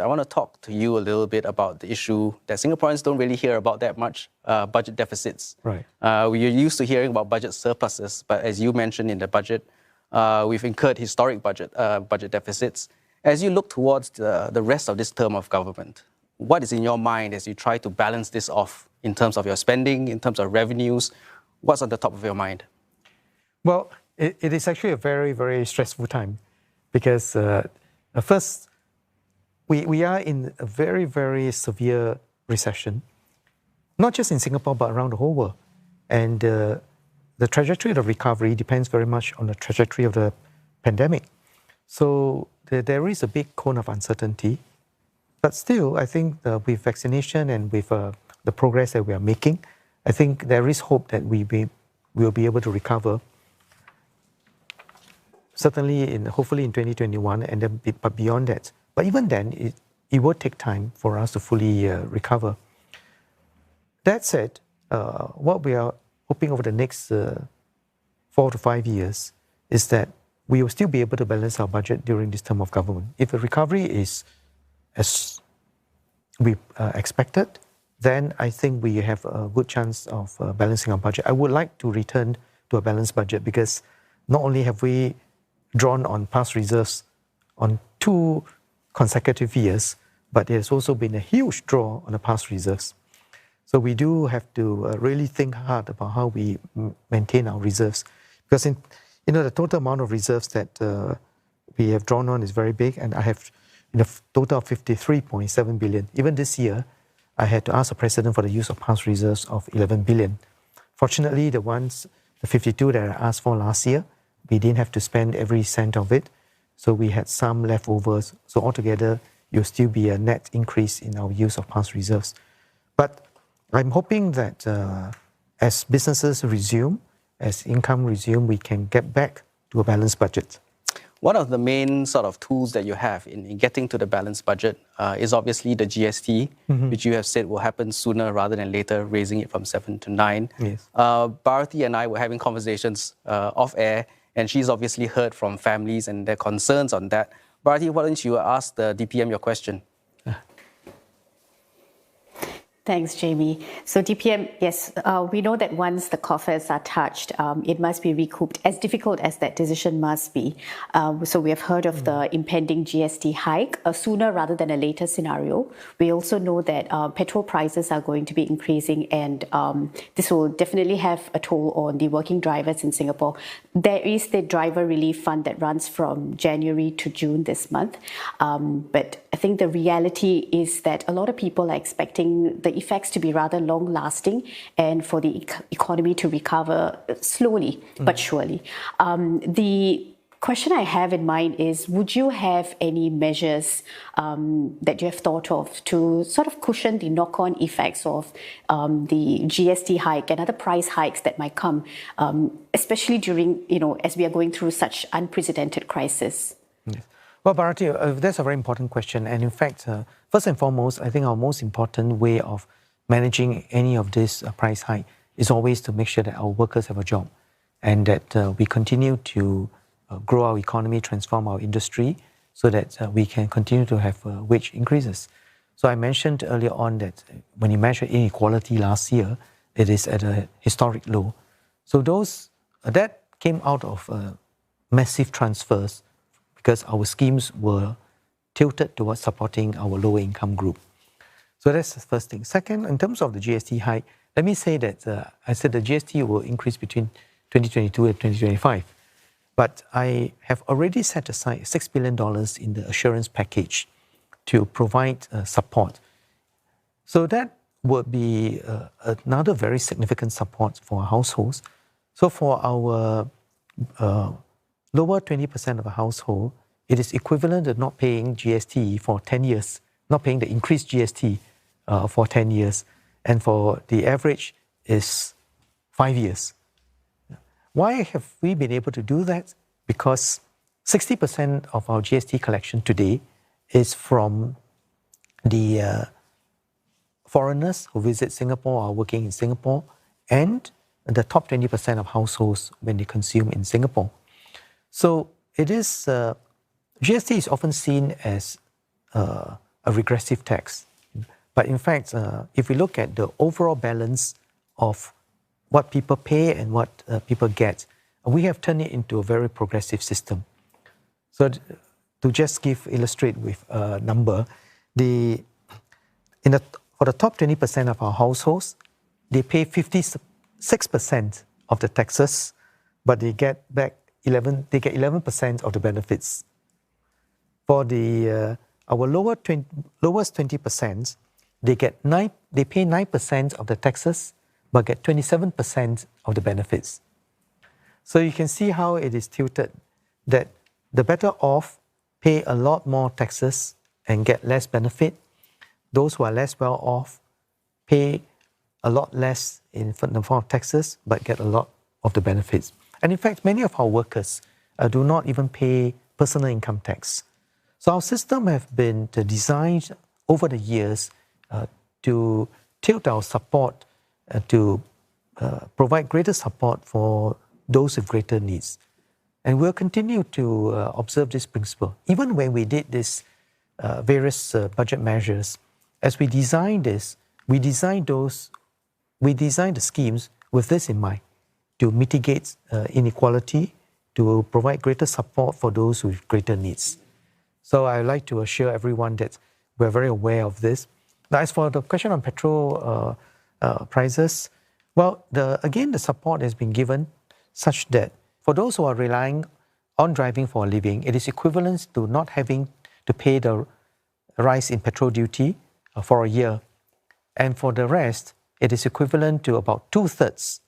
I want to talk to you a little bit about the issue that Singaporeans don't really hear about that much, budget deficits. Right. We're used to hearing about budget surpluses, but as you mentioned in the budget, we've incurred historic budget deficits. As you look towards the rest of this term of government, what is in your mind as you try to balance this off in terms of your spending, in terms of revenues? What's on the top of your mind? Well, it is actually a very, very stressful time because first, we are in a very, very severe recession, not just in Singapore, but around the whole world. And the trajectory of recovery depends very much on the trajectory of the pandemic. So there is a big cone of uncertainty. But still, I think with vaccination and with the progress that we are making, I think there is hope that we will be able to recover. Certainly, hopefully in 2021, and then, but beyond that. But even then, it will take time for us to fully recover. That said, what we are hoping over the next 4 to 5 years is that we will still be able to balance our budget during this term of government. If the recovery is as we expected, then I think we have a good chance of balancing our budget. I would like to return to a balanced budget because not only have we drawn on past reserves on 2 consecutive years, but there's also been a huge draw on the past reserves. So we do have to really think hard about how we maintain our reserves. Because the total amount of reserves that we have drawn on is very big, and I have a total of 53.7 billion. Even this year, I had to ask the President for the use of past reserves of 11 billion. Fortunately, the 52 that I asked for last year, we didn't have to spend every cent of it. So we had some leftovers. So altogether, you'll still be a net increase in our use of past reserves. But I'm hoping that as businesses resume, as income resume, we can get back to a balanced budget. One of the main sort of tools that you have in getting to the balanced budget is obviously the GST, which you have said will happen sooner rather than later, raising it from 7 to 9. Yes. Bharati and I were having conversations off air, and she's obviously heard from families and their concerns on that. Bharati, why don't you ask the DPM your question? Thanks, Jamie. So DPM, yes, we know that once the coffers are touched, it must be recouped, as difficult as that decision must be. So we have heard of the impending GST hike, a sooner rather than a later scenario. We also know that petrol prices are going to be increasing, and this will definitely have a toll on the working drivers in Singapore. There is the driver relief fund that runs from January to June this month. But I think the reality is that a lot of people are expecting the effects to be rather long-lasting and for the economy to recover slowly but surely. The question I have in mind is, would you have any measures that you have thought of to sort of cushion the knock-on effects of the GST hike and other price hikes that might come, especially during, as we are going through such unprecedented crisis? Yes. Well, Bharati, that's a very important question. And in fact, first and foremost, I think our most important way of managing any of this price hike is always to make sure that our workers have a job and that we continue to grow our economy, transform our industry so that we can continue to have wage increases. So I mentioned earlier on that when you measure inequality last year, it is at a historic low. So that came out of massive transfers because our schemes were tilted towards supporting our lower income group. So that's the first thing. Second, in terms of the GST hike, let me say that I said the GST will increase between 2022 and 2025. But I have already set aside $6 billion in the assurance package to provide support. So that would be another very significant support for households. So for our lower 20% of a household, it is equivalent to not paying GST for 10 years, not paying the increased GST for 10 years. And for the average is 5 years. Why have we been able to do that? Because 60% of our GST collection today is from the foreigners who visit Singapore or are working in Singapore, and the top 20% of households when they consume in Singapore. So it is, GST is often seen as a a regressive tax. But in fact, if we look at the overall balance of what people pay and what people get, we have turned it into a very progressive system. So to just illustrate with a number, for the top 20% of our households, they pay 56% of the taxes, but they get back 11% of the benefits. For our lowest 20%, they pay 9% of the taxes, but get 27% of the benefits. So you can see how it is tilted, that the better off pay a lot more taxes and get less benefit. Those who are less well off pay a lot less in the form of taxes, but get a lot of the benefits. And in fact, many of our workers do not even pay personal income tax. So our system have been designed over the years to tilt our support to provide greater support for those with greater needs. And we'll continue to observe this principle. Even when we did this various budget measures, as we designed this, we designed the schemes with this in mind, to mitigate inequality, to provide greater support for those with greater needs. So I'd like to assure everyone that we're very aware of this. Now, as for the question on petrol prices, well, again, the support has been given such that for those who are relying on driving for a living, it is equivalent to not having to pay the rise in petrol duty for a year. And for the rest, it is equivalent to about 2/3